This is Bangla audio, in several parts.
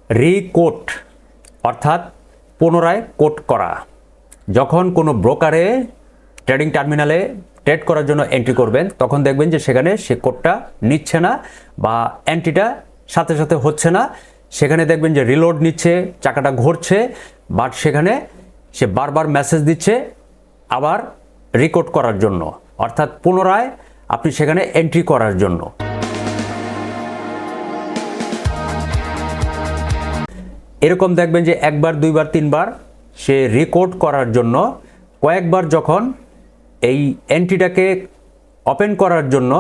রিকোট অর্থাৎ পুনরায় কোট করা। যখন কোনো ব্রোকারে ট্রেডিং টার্মিনালে ট্রেড করার জন্য এন্ট্রি করবেন, তখন দেখবেন যে সেখানে সে কোডটা নিচ্ছে না বা এন্ট্রিটা সাথে সাথে হচ্ছে না। সেখানে দেখবেন যে রিলোড নিচ্ছে, চাকাটা ঘুরছে, বাট সেখানে সে বারবার মেসেজ দিচ্ছে আবার রিকোড করার জন্য, অর্থাৎ পুনরায় আপনি সেখানে এন্ট্রি করার জন্য। এরকম দেখবেন যে একবার, দুইবার, তিনবার সে রিকোড করার জন্য কয়েকবার যখন এই এন্ট্রিটাকে ওপেন করার জন্য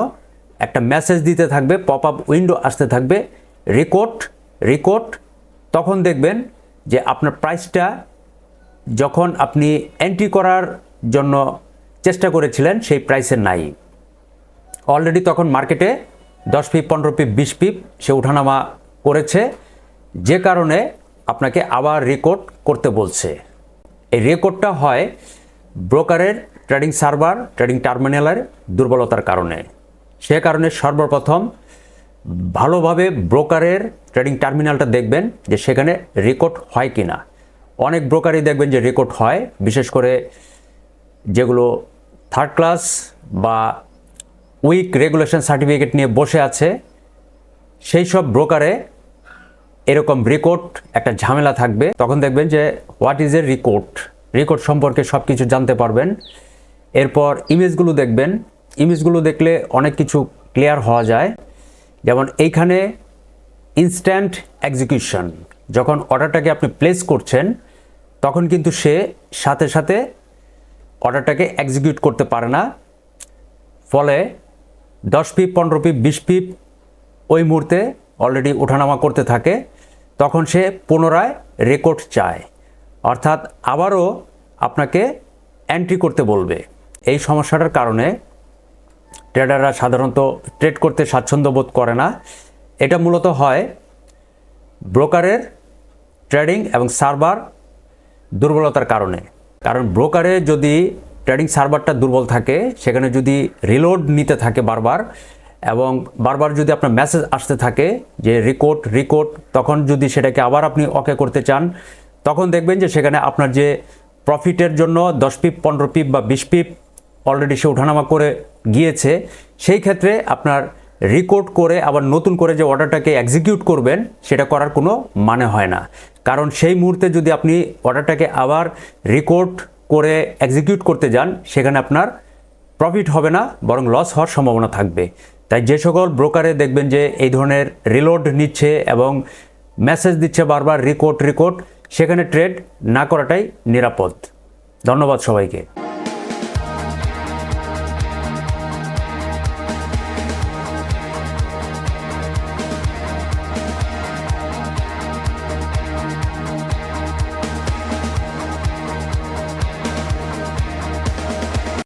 একটা মেসেজ দিতে থাকবে, পপ আপ উইন্ডো আসতে থাকবে রিকোড রিকোড, তখন দেখবেন যে আপনার প্রাইসটা যখন আপনি এন্ট্রি করার জন্য চেষ্টা করেছিলেন সেই প্রাইসে নাই। অলরেডি তখন মার্কেটে 10 পিপ, 15 পিপ, 20 পিপ সে ওঠানামা করেছে, যে কারণে আপনাকে আবার রিকোড করতে বলছে। এই রিকোডটা হয় ব্রোকারের ট্রেডিং সার্ভার, ট্রেডিং টার্মিনালের দুর্বলতার কারণে। সে কারণে সর্বপ্রথম ভালোভাবে ব্রোকারের ট্রেডিং টার্মিনালটা দেখবেন যে সেখানে রিকোড হয় কি না। অনেক ব্রোকারই দেখবেন যে রিকোড হয়, বিশেষ করে যেগুলো থার্ড ক্লাস বা উইক রেগুলেশন সার্টিফিকেট নিয়ে বসে আছে, সেই সব ব্রোকারে এরকম রিকোড একটা ঝামেলা থাকবে। তখন দেখবেন যে what is a recode, recode সম্পর্কে সব কিছু জানতে পারবেন। এরপর ইমেজগুলো দেখবেন, ইমেজগুলো দেখলে অনেক কিছু ক্লিয়ার হওয়া যায়। যেমন এইখানে ইনস্ট্যান্ট এক্সিকিউশন, যখন অর্ডারটাকে আপনি প্লেস করছেন তখন কিন্তু সে সাথে সাথে অর্ডারটাকে এক্সিকিউট করতে পারে না, ফলে 10 পিপ, 15 পিপ, 20 পিপ ওই মুহূর্তে অলরেডি ওঠানামা করতে থাকে। তখন সে পুনরায় রেকর্ড চায়, অর্থাৎ আবারও আপনাকে এন্ট্রি করতে বলবে। এই সমস্যাটার কারণে ট্রেডাররা সাধারণত ট্রেড করতে স্বাচ্ছন্দ্য বোধ করে না। এটা মূলত হয় ব্রোকারের ট্রেডিং এবং সার্ভার দুর্বলতার কারণে। কারণ ব্রোকারে যদি ট্রেডিং সার্ভারটা দুর্বল থাকে, সেখানে যদি রিলোড নিতে থাকে বারবার, এবং বারবার যদি আপনার মেসেজ আসতে থাকে যে রিকোড রিকোড, তখন যদি সেটাকে আবার আপনি ওকে করতে চান, তখন দেখবেন যে সেখানে আপনার যে প্রফিটের জন্য 10 পিপ, 15 পিপ বা 20 পিপ অলরেডি সে ওঠানামা করে গিয়েছে, সেই ক্ষেত্রে আপনার রিকোড করে আবার নতুন করে যে অর্ডারটাকে এক্সিকিউট করবেন সেটা করার কোনো মানে হয় না। কারণ সেই মুহূর্তে যদি আপনি অর্ডারটাকে আবার রিকোড করে এক্সিকিউট করতে যান, সেখানে আপনার প্রফিট হবে না, বরং লস হওয়ার সম্ভাবনা থাকবে। তাই যে সকল ব্রোকারে দেখবেন যে এই ধরনের রিলোড নিচ্ছে এবং মেসেজ দিচ্ছে বারবার রিকোড রিকোড, সেখানে ট্রেড না করাটাই নিরাপদ। ধন্যবাদ সবাইকে।